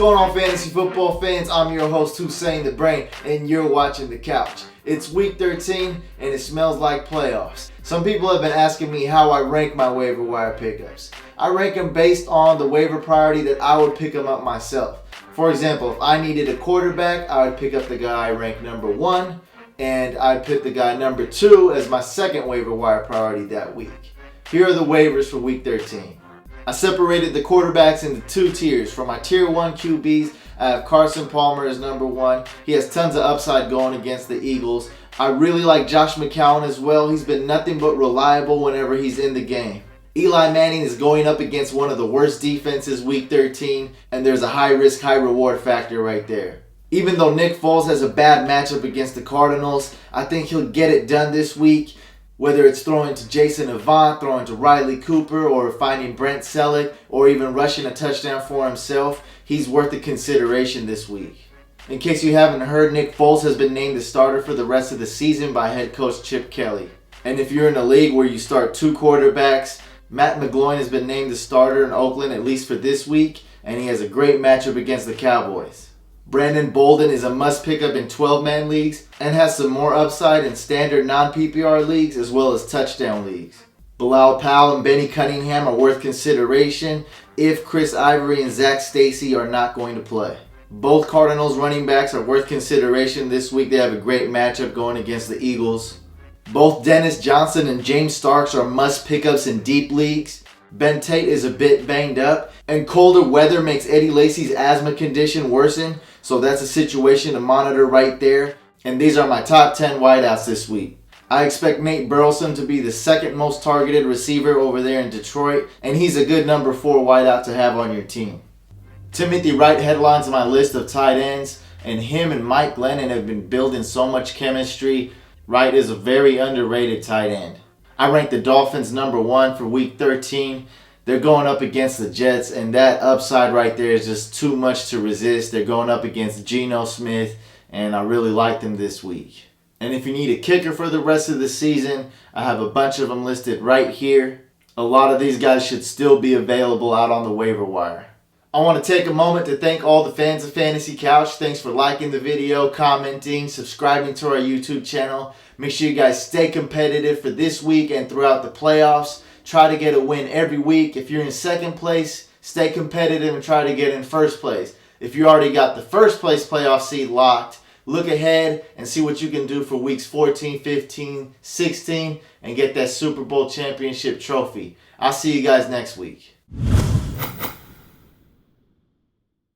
going on, fantasy football fans? I'm your host, Hussein the Brain, and you're watching The Couch. It's week 13, and it smells like playoffs. Some people have been asking me how I rank my waiver wire pickups. I rank them based on the waiver priority that I would pick them up myself. For example, if I needed a quarterback, I would pick up the guy ranked number 1, and I'd pick the guy number 2 as my second waiver wire priority that week. Here are the waivers for week 13. I separated the quarterbacks into 2 tiers. For my tier 1 QBs, I have Carson Palmer as number 1. He has tons of upside going against the Eagles. I really like Josh McCown as well. He's been nothing but reliable whenever he's in the game. Eli Manning is going up against one of the worst defenses week 13, and there's a high risk, high reward factor right there. Even though Nick Foles has a bad matchup against the Cardinals, I think he'll get it done this week. Whether it's throwing to Jason Avant, throwing to Riley Cooper, or finding Brent Selleck, or even rushing a touchdown for himself, he's worth the consideration this week. In case you haven't heard, Nick Foles has been named the starter for the rest of the season by head coach Chip Kelly. And if you're in a league where you start 2 quarterbacks, Matt McGloin has been named the starter in Oakland at least for this week, and he has a great matchup against the Cowboys. Brandon Bolden is a must pick up in 12-man leagues and has some more upside in standard non-PPR leagues as well as touchdown leagues. Bilal Powell and Benny Cunningham are worth consideration if Chris Ivory and Zach Stacy are not going to play. Both Cardinals running backs are worth consideration this week. They have a great matchup going against the Eagles. Both Dennis Johnson and James Starks are must pickups in deep leagues. Ben Tate is a bit banged up, and colder weather makes Eddie Lacy's asthma condition worsen, so that's a situation to monitor right there. And these are my top 10 wideouts this week. I expect Nate Burleson to be the second most targeted receiver over there in Detroit, and he's a good number 4 wideout to have on your team. Timothy Wright headlines my list of tight ends, and him and Mike Glennon have been building so much chemistry. Wright is a very underrated tight end. I rank the Dolphins number 1 for week 13. They're going up against the Jets, and that upside right there is just too much to resist. They're going up against Geno Smith, and I really like them this week. And if you need a kicker for the rest of the season, I have a bunch of them listed right here. A lot of these guys should still be available out on the waiver wire. I want to take a moment to thank all the fans of Fantasy Couch. Thanks for liking the video, commenting, subscribing to our YouTube channel. Make sure you guys stay competitive for this week and throughout the playoffs. Try to get a win every week. If you're in second place, stay competitive and try to get in first place. If you already got the first place playoff seed locked, look ahead and see what you can do for weeks 14, 15, 16 and get that Super Bowl championship trophy. I'll see you guys next week.